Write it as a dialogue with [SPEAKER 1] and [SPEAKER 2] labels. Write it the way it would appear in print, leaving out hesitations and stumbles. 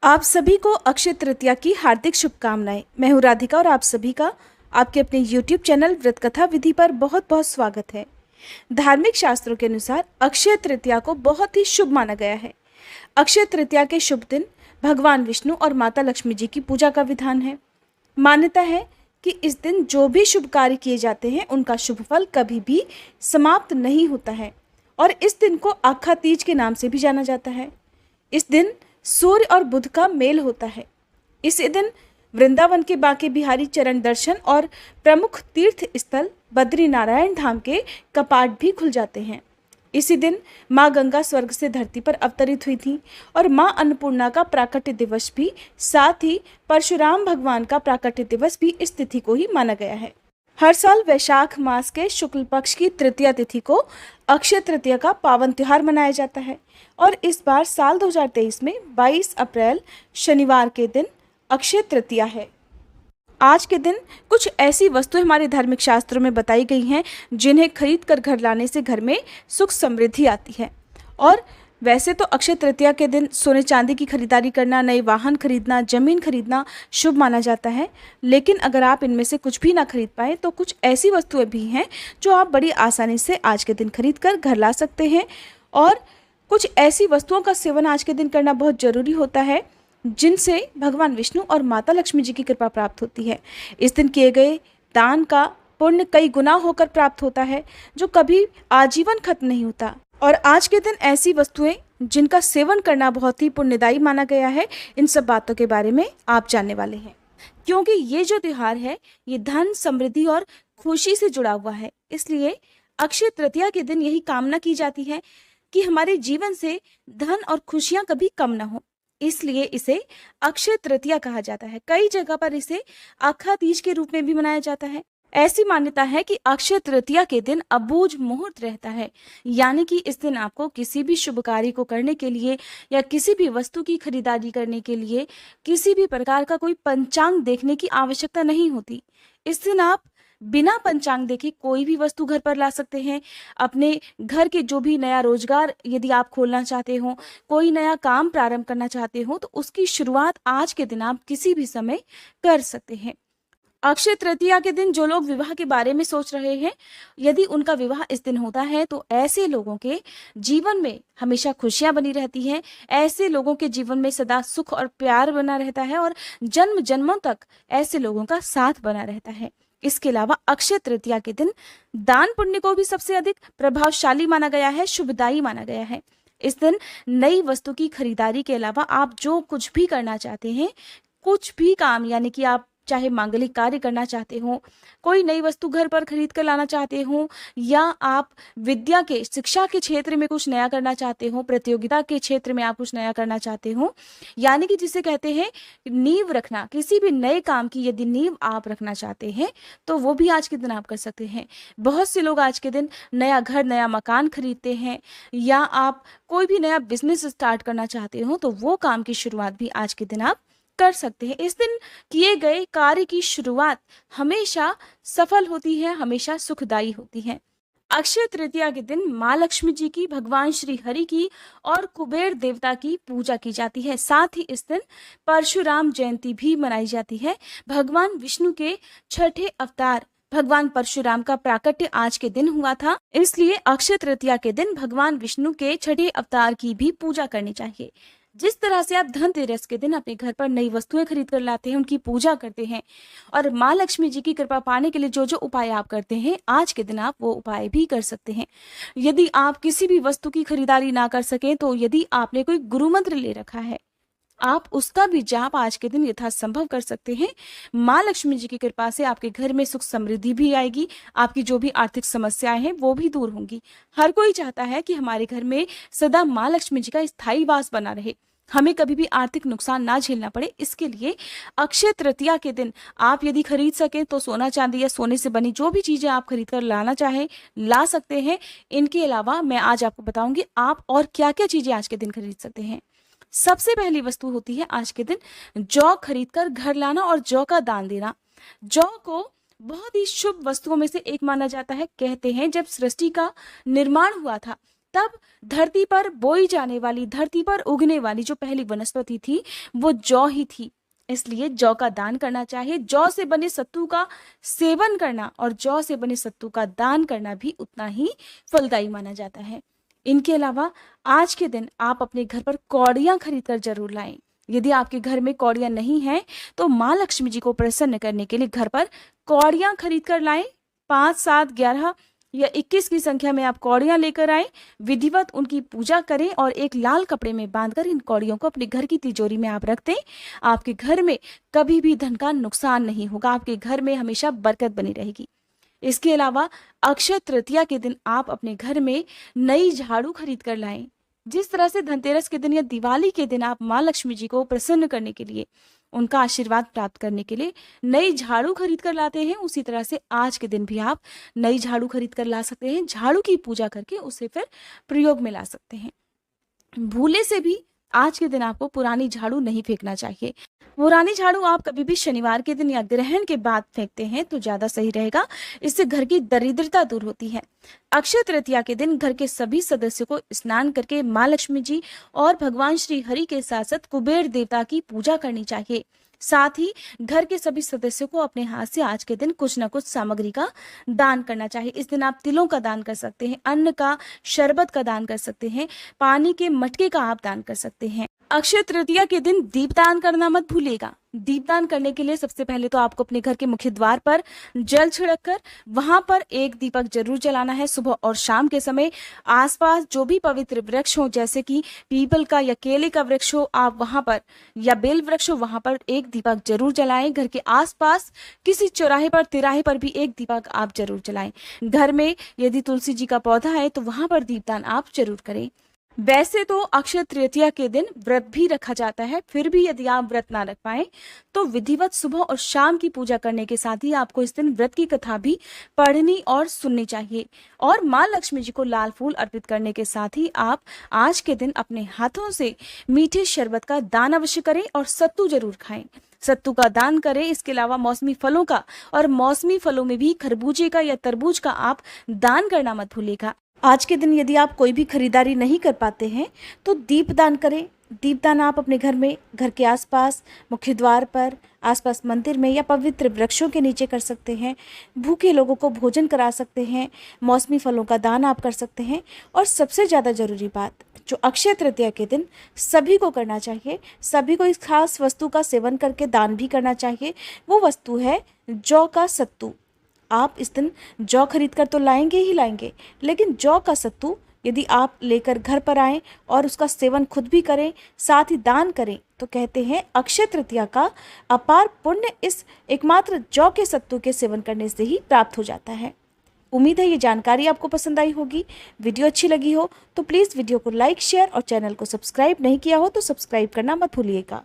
[SPEAKER 1] आप सभी को अक्षय तृतीया की हार्दिक शुभकामनाएं। मैं हूं राधिका और आप सभी का आपके अपने YouTube चैनल व्रत कथा विधि पर बहुत बहुत स्वागत है। धार्मिक शास्त्रों के अनुसार अक्षय तृतीया को बहुत ही शुभ माना गया है। अक्षय तृतीया के शुभ दिन भगवान विष्णु और माता लक्ष्मी जी की पूजा का विधान है। मान्यता है कि इस दिन जो भी शुभ कार्य किए जाते हैं उनका शुभ फल कभी भी समाप्त नहीं होता है और इस दिन को आखा तीज के नाम से भी जाना जाता है। इस दिन सूर्य और बुध का मेल होता है। इसी दिन वृंदावन के बांके बिहारी चरण दर्शन और प्रमुख तीर्थ स्थल बद्रीनारायण धाम के कपाट भी खुल जाते हैं। इसी दिन माँ गंगा स्वर्ग से धरती पर अवतरित हुई थी और माँ अन्नपूर्णा का प्राकट्य दिवस भी, साथ ही परशुराम भगवान का प्राकट्य दिवस भी इस तिथि को ही माना गया है। हर साल वैशाख मास के शुक्ल पक्ष की तृतीया तिथि को अक्षय तृतीया का पावन त्योहार मनाया जाता है और इस बार साल 2023 में 22 अप्रैल शनिवार के दिन अक्षय तृतीया है। आज के दिन कुछ ऐसी वस्तुएं हमारे धार्मिक शास्त्रों में बताई गई हैं जिन्हें खरीद कर घर लाने से घर में सुख समृद्धि आती है। और वैसे तो अक्षय तृतीया के दिन सोने चांदी की खरीदारी करना, नए वाहन खरीदना, जमीन खरीदना शुभ माना जाता है, लेकिन अगर आप इनमें से कुछ भी ना खरीद पाए तो कुछ ऐसी वस्तुएं भी हैं जो आप बड़ी आसानी से आज के दिन खरीद कर घर ला सकते हैं। और कुछ ऐसी वस्तुओं का सेवन आज के दिन करना बहुत ज़रूरी होता है जिनसे भगवान विष्णु और माता लक्ष्मी जी की कृपा प्राप्त होती है। इस दिन किए गए दान का पुण्य कई गुना होकर प्राप्त होता है जो कभी आजीवन खत्म नहीं होता। और आज के दिन ऐसी वस्तुएं जिनका सेवन करना बहुत ही पुण्यदायी माना गया है, इन सब बातों के बारे में आप जानने वाले हैं, क्योंकि ये जो त्योहार है ये धन, समृद्धि और खुशी से जुड़ा हुआ है। इसलिए अक्षय तृतीया के दिन यही कामना की जाती है कि हमारे जीवन से धन और खुशियां कभी कम ना हो। इसलिए इसे अक्षय तृतीया कहा जाता है। कई जगह पर इसे आखा तीज के रूप में भी मनाया जाता है। ऐसी मान्यता है कि अक्षय तृतीया के दिन अबूझ मुहूर्त रहता है, यानी कि इस दिन आपको किसी भी शुभ कार्य को करने के लिए या किसी भी वस्तु की खरीदारी करने के लिए किसी भी प्रकार का कोई पंचांग देखने की आवश्यकता नहीं होती। इस दिन आप बिना पंचांग देखे कोई भी वस्तु घर पर ला सकते हैं। अपने घर के जो भी नया रोजगार यदि आप खोलना चाहते हो, कोई नया काम प्रारंभ करना चाहते हो, तो उसकी शुरुआत आज के दिन आप किसी भी समय कर सकते हैं। अक्षय तृतीया के दिन जो लोग विवाह के बारे में सोच रहे हैं, यदि उनका विवाह इस दिन होता है तो ऐसे लोगों के जीवन में हमेशा खुशियां बनी रहती हैं। ऐसे लोगों के जीवन में सदा सुख और प्यार बना रहता है और जन्म जन्मों तक ऐसे लोगों का साथ बना रहता है। इसके अलावा अक्षय तृतीया के दिन दान पुण्य को भी सबसे अधिक प्रभावशाली माना गया है, शुभदायी माना गया है। इस दिन नई वस्तु की खरीदारी के अलावा आप जो कुछ भी करना चाहते हैं, कुछ भी काम, यानी कि आप चाहे मांगलिक कार्य करना चाहते हो, कोई नई वस्तु घर पर खरीद कर लाना चाहते हो, या आप विद्या के, शिक्षा के क्षेत्र में कुछ नया करना चाहते हो, प्रतियोगिता के क्षेत्र में आप कुछ नया करना चाहते हो, यानी कि जिसे कहते हैं नींव रखना, किसी भी नए काम की यदि नींव आप रखना चाहते हैं तो वो भी आज के दिन आप कर सकते हैं। बहुत से लोग आज के दिन नया घर, नया मकान खरीदते हैं, या आप कोई भी नया बिजनेस स्टार्ट करना चाहते हो तो वो काम की शुरुआत भी आज के दिन आप कर सकते हैं। इस दिन किए गए कार्य की शुरुआत हमेशा सफल होती है, हमेशा सुखदायी होती है। अक्षय तृतीया के दिन माँ लक्ष्मी जी की, भगवान श्री हरि की और कुबेर देवता की पूजा की जाती है। साथ ही इस दिन परशुराम जयंती भी मनाई जाती है। भगवान विष्णु के छठे अवतार भगवान परशुराम का प्राकट्य आज के दिन हुआ था, इसलिए अक्षय तृतीया के दिन भगवान विष्णु के छठे अवतार की भी पूजा करनी चाहिए। जिस तरह से आप धनतेरस के दिन अपने घर पर नई वस्तुएं खरीद कर लाते हैं, उनकी पूजा करते हैं और माँ लक्ष्मी जी की कृपा पाने के लिए जो जो उपाय आप करते हैं, आज के दिन आप वो उपाय भी कर सकते हैं। यदि आप किसी भी वस्तु की खरीदारी ना कर सकें तो यदि आपने कोई गुरु मंत्र ले रखा है, आप उसका भी जाप आज के दिन यथासंभव कर सकते हैं। माँ लक्ष्मी जी की कृपा से आपके घर में सुख समृद्धि भी आएगी, आपकी जो भी आर्थिक समस्याएं हैं वो भी दूर होंगी। हर कोई चाहता है कि हमारे घर में सदा माँ लक्ष्मी जी का स्थायी वास बना रहे, हमें कभी भी आर्थिक नुकसान ना झेलना पड़े। इसके लिए अक्षय तृतीया के दिन आप यदि खरीद सकें तो सोना चांदी या सोने से बनी जो भी चीजें आप खरीद कर लाना चाहें ला सकते हैं। इनके अलावा मैं आज आपको बताऊंगी आप और क्या क्या चीजें आज के दिन खरीद सकते हैं। सबसे पहली वस्तु होती है आज के दिन जौ खरीदकर घर लाना और जौ का दान देना। जौ को बहुत ही शुभ वस्तुओं में से एक माना जाता है। कहते हैं जब सृष्टि का निर्माण हुआ था तब धरती पर बोई जाने वाली, धरती पर उगने वाली जो पहली वनस्पति थी वो जौ ही थी। इसलिए जौ का दान करना चाहिए। जौ से बने सत्तू का सेवन करना और जौ से बने सत्तू का दान करना भी उतना ही फलदायी माना जाता है। इनके अलावा आज के दिन आप अपने घर पर कौड़ियाँ खरीद कर जरूर लाएं। यदि आपके घर में कौड़ियाँ नहीं हैं तो माँ लक्ष्मी जी को प्रसन्न करने के लिए घर पर कौड़ियाँ खरीद कर लाएं। 5, 7, 11 या 21 की संख्या में आप कौड़ियाँ लेकर आए, विधिवत उनकी पूजा करें और एक लाल कपड़े में बांधकर इन कौड़ियों को अपने घर की तिजोरी में आप रख दें। आपके घर में कभी भी धन का नुकसान नहीं होगा, आपके घर में हमेशा बरकत बनी रहेगी। इसके अलावा अक्षय तृतीया के दिन आप अपने घर में नई झाड़ू खरीद कर लाएं। जिस तरह से धनतेरस के दिन या दिवाली के दिन आप माँ लक्ष्मी जी को प्रसन्न करने के लिए, उनका आशीर्वाद प्राप्त करने के लिए नई झाड़ू खरीद कर लाते हैं, उसी तरह से आज के दिन भी आप नई झाड़ू खरीद कर ला सकते हैं। झाड़ू की पूजा करके उसे फिर प्रयोग में ला सकते हैं। भूले से भी आज के दिन आपको पुरानी झाड़ू नहीं फेंकना चाहिए। पुरानी झाड़ू आप कभी भी शनिवार के दिन या ग्रहण के बाद फेंकते हैं तो ज्यादा सही रहेगा। इससे घर की दरिद्रता दूर होती है। अक्षय तृतीया के दिन घर के सभी सदस्यों को स्नान करके माँ लक्ष्मी जी और भगवान श्री हरि के साथ साथ कुबेर देवता की पूजा करनी चाहिए। साथ ही घर के सभी सदस्यों को अपने हाथ से आज के दिन कुछ न कुछ सामग्री का दान करना चाहिए। इस दिन आप तिलों का दान कर सकते हैं, अन्न का, शरबत का दान कर सकते हैं, पानी के मटके का आप दान कर सकते हैं। अक्षय तृतीया के दिन दीपदान करना मत भूलिएगा। दीपदान करने के लिए सबसे पहले तो आपको अपने घर के मुख्य द्वार पर जल छिड़क कर वहां पर एक दीपक जरूर जलाना है। सुबह और शाम के समय आसपास जो भी पवित्र वृक्ष हो, जैसे कि पीपल का या केले का वृक्ष हो, आप वहां पर, या बेल वृक्ष हो, वहां पर एक दीपक जरूर जलाएं। घर के आसपास किसी चौराहे पर, तिराहे पर भी एक दीपक आप जरूर जलाएं। घर में यदि तुलसी जी का पौधा है तो वहां पर दीपदान आप जरूर करें। वैसे तो अक्षय तृतीया के दिन व्रत भी रखा जाता है, फिर भी यदि आप व्रत ना रख पाए तो विधिवत सुबह और शाम की पूजा करने के साथ ही आपको इस दिन व्रत की कथा भी पढ़नी और सुननी चाहिए। और माँ लक्ष्मी जी को लाल फूल अर्पित करने के साथ ही आप आज के दिन अपने हाथों से मीठे शरबत का दान अवश्य करें और सत्तू जरूर खाएं। सत्तू का दान करें। इसके अलावा मौसमी फलों का, और मौसमी फलों में भी खरबूजे का या तरबूज का आप दान करना मत भूलिएगा। आज के दिन यदि आप कोई भी खरीदारी नहीं कर पाते हैं तो दीपदान करें। दीपदान आप अपने घर में, घर के आसपास, मुख्य द्वार पर, आसपास मंदिर में या पवित्र वृक्षों के नीचे कर सकते हैं। भूखे लोगों को भोजन करा सकते हैं। मौसमी फलों का दान आप कर सकते हैं। और सबसे ज़्यादा ज़रूरी बात जो अक्षय तृतीया के दिन सभी को करना चाहिए, सभी को इस खास वस्तु का सेवन करके दान भी करना चाहिए। वो वस्तु है जौ का सत्तू। आप इस दिन जौ खरीद कर तो लाएंगे ही लाएंगे, लेकिन जौ का सत्तू यदि आप लेकर घर पर आएँ और उसका सेवन खुद भी करें, साथ ही दान करें, तो कहते हैं अक्षय तृतीया का अपार पुण्य इस एकमात्र जौ के सत्तू के सेवन करने से ही प्राप्त हो जाता है। उम्मीद है ये जानकारी आपको पसंद आई होगी। वीडियो अच्छी लगी हो तो प्लीज़ वीडियो को लाइक, शेयर और चैनल को सब्सक्राइब नहीं किया हो तो सब्सक्राइब करना मत भूलिएगा।